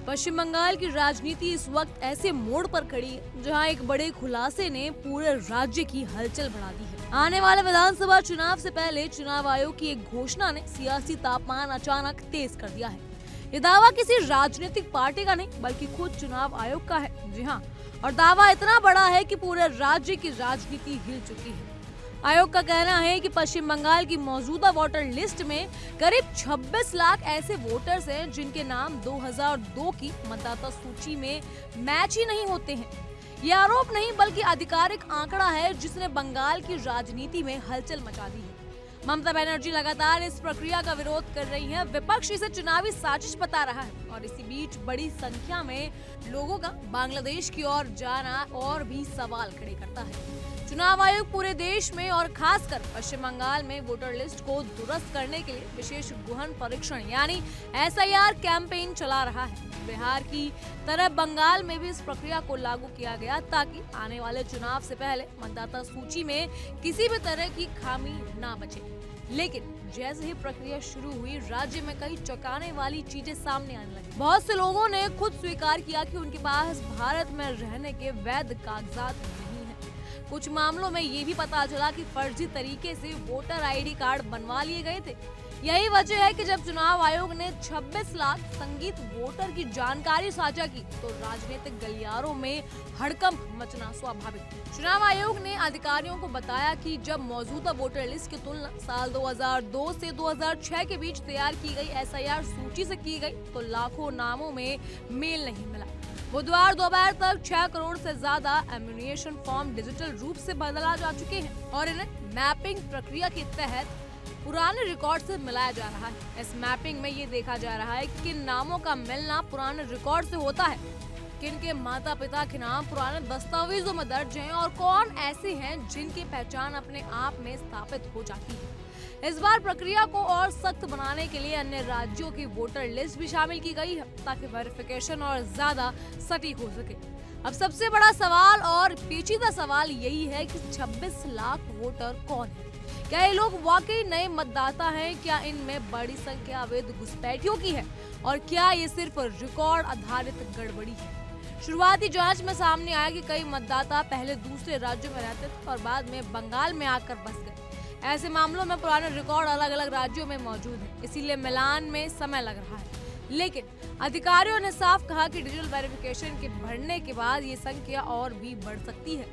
पश्चिम बंगाल की राजनीति इस वक्त ऐसे मोड़ पर खड़ी है जहां एक बड़े खुलासे ने पूरे राज्य की हलचल बढ़ा दी है। आने वाले विधानसभा चुनाव से पहले चुनाव आयोग की एक घोषणा ने सियासी तापमान अचानक तेज कर दिया है। ये दावा किसी राजनीतिक पार्टी का नहीं बल्कि खुद चुनाव आयोग का है। जी हाँ, और दावा इतना बड़ा है कि पूरे राज्य की राजनीति हिल चुकी है। आयोग का कहना है कि पश्चिम बंगाल की मौजूदा वोटर लिस्ट में करीब 26 लाख ऐसे वोटर्स हैं जिनके नाम 2002 की मतदाता सूची में मैच ही नहीं होते हैं। यह आरोप नहीं बल्कि आधिकारिक आंकड़ा है जिसने बंगाल की राजनीति में हलचल मचा दी है। ममता बनर्जी लगातार इस प्रक्रिया का विरोध कर रही हैं। विपक्ष इसे चुनावी साजिश बता रहा है और इसी बीच बड़ी संख्या में लोगों का बांग्लादेश की ओर जाना और भी सवाल खड़े करता है। चुनाव आयोग पूरे देश में और खासकर पश्चिम बंगाल में वोटर लिस्ट को दुरुस्त करने के लिए विशेष गहन परीक्षण यानी SIR कैंपेन चला रहा है। बिहार की तरह बंगाल में भी इस प्रक्रिया को लागू किया गया ताकि आने वाले चुनाव से पहले मतदाता सूची में किसी भी तरह की खामी ना बचे। लेकिन जैसे ही प्रक्रिया शुरू हुई, राज्य में कई चौंकाने वाली चीजें सामने आने लगी। बहुत से लोगों ने खुद स्वीकार किया कि उनके पास भारत में रहने के वैध कागजात नहीं है। कुछ मामलों में ये भी पता चला कि फर्जी तरीके से वोटर ID कार्ड बनवा लिए गए थे। यही वजह है कि जब चुनाव आयोग ने 26 लाख संदिग्ध वोटर की जानकारी साझा की तो राजनीतिक गलियारों में हड़कंप मचना स्वाभाविक था। चुनाव आयोग ने अधिकारियों को बताया कि जब मौजूदा वोटर लिस्ट की तुलना साल 2002 से 2006 के बीच तैयार की गई SIR सूची से की गई तो लाखों नामों में मेल नहीं मिला। बुधवार दोपहर तक 6 करोड़ से ज्यादा एम्यूनिशन फॉर्म डिजिटल रूप से बदला जा चुके हैं और इन्हें मैपिंग प्रक्रिया के तहत पुराने रिकॉर्ड से मिलाया जा रहा है। इस मैपिंग में ये देखा जा रहा है कि किन नामों का मिलना पुराने रिकॉर्ड से होता है, किन के माता पिता के नाम पुराने दस्तावेजों में दर्ज हैं और कौन ऐसे हैं जिनकी पहचान अपने आप में स्थापित हो जाती है। इस बार प्रक्रिया को और सख्त बनाने के लिए अन्य राज्यों की वोटर लिस्ट भी शामिल की गई है ताकि वेरिफिकेशन और ज्यादा सटीक हो सके। अब सबसे बड़ा सवाल और पेचीदा सवाल यही है कि 26 लाख वोटर कौन है? क्या ये लोग वाकई नए मतदाता हैं? क्या इनमें बड़ी संख्या अवैध घुसपैठियों की है और क्या ये सिर्फ रिकॉर्ड आधारित गड़बड़ी है? शुरुआती जांच में सामने आया कि कई मतदाता पहले दूसरे राज्यों में रहते थे और बाद में बंगाल में आकर बस गए। ऐसे मामलों में पुराने रिकॉर्ड अलग अलग राज्यों में मौजूद है, इसीलिए मिलान में समय लग रहा है। लेकिन अधिकारियों ने साफ कहा कि डिजिटल वेरिफिकेशन के बढ़ने के बाद ये संख्या और भी बढ़ सकती है।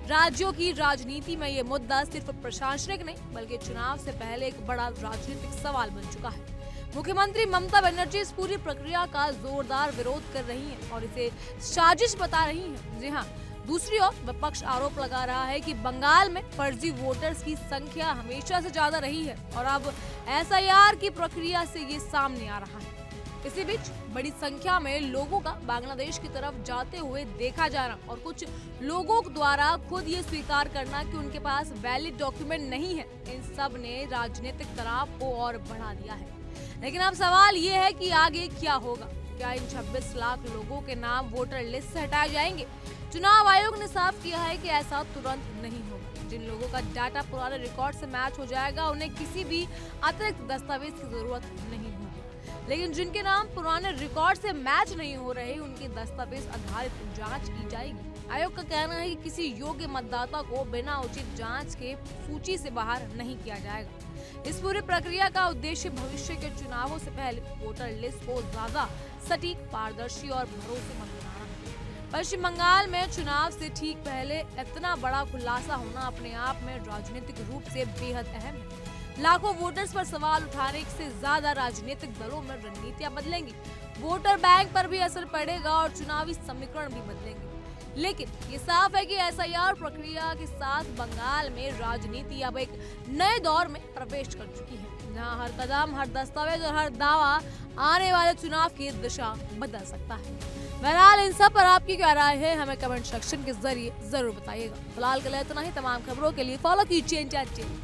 राज्यों की राजनीति में ये मुद्दा सिर्फ प्रशासनिक नहीं बल्कि चुनाव से पहले एक बड़ा राजनीतिक सवाल बन चुका है। मुख्यमंत्री ममता बनर्जी इस पूरी प्रक्रिया का जोरदार विरोध कर रही हैं और इसे साजिश बता रही हैं। जी हाँ, दूसरी ओर विपक्ष आरोप लगा रहा है कि बंगाल में फर्जी वोटर्स की संख्या हमेशा से ज्यादा रही है और अब SIR की प्रक्रिया से ये सामने आ रहा है। इसी बीच बड़ी संख्या में लोगों का बांग्लादेश की तरफ जाते हुए देखा जाना और कुछ लोगों द्वारा खुद ये स्वीकार करना कि उनके पास वैलिड डॉक्यूमेंट नहीं है, इन सब ने राजनीतिक तनाव को और बढ़ा दिया है। लेकिन अब सवाल ये है कि आगे क्या होगा? क्या इन 26 लाख लोगों के नाम वोटर लिस्ट से हटाए जाएंगे? चुनाव आयोग ने साफ किया है कि ऐसा तुरंत नहीं होगा। जिन लोगों का डाटा पुराने रिकॉर्ड से मैच हो जाएगा उन्हें किसी भी अतिरिक्त दस्तावेज की जरूरत नहीं होगी। लेकिन जिनके नाम पुराने रिकॉर्ड से मैच नहीं हो रहे उनकी दस्तावेज आधारित जांच की जाएगी। आयोग का कहना है कि किसी योग्य मतदाता को बिना उचित जांच के सूची से बाहर नहीं किया जाएगा। इस पूरी प्रक्रिया का उद्देश्य भविष्य के चुनावों से पहले वोटर लिस्ट को ज्यादा सटीक, पारदर्शी और भरोसेमंद बनाना है। पश्चिम बंगाल में चुनाव से ठीक पहले इतना बड़ा खुलासा होना अपने आप में राजनीतिक रूप से बेहद अहम है। लाखों वोटर्स पर सवाल उठाने से ज्यादा राजनीतिक दलों में रणनीतियां बदलेंगी, वोटर बैंक पर भी असर पड़ेगा और चुनावी समीकरण भी बदलेंगे। लेकिन ये साफ है कि SIR प्रक्रिया के साथ बंगाल में राजनीति अब एक नए दौर में प्रवेश कर चुकी है, जहां हर कदम, हर दस्तावेज और हर दावा आने वाले चुनाव की दिशा बदल सकता है। बहरहाल इन सब पर आपकी क्या राय है, हमें कमेंट सेक्शन के जरिए जरूर बताइएगा। फिलहाल के लिए इतना ही। तमाम खबरों के लिए फॉलो कीजिए इंडिया टीवी।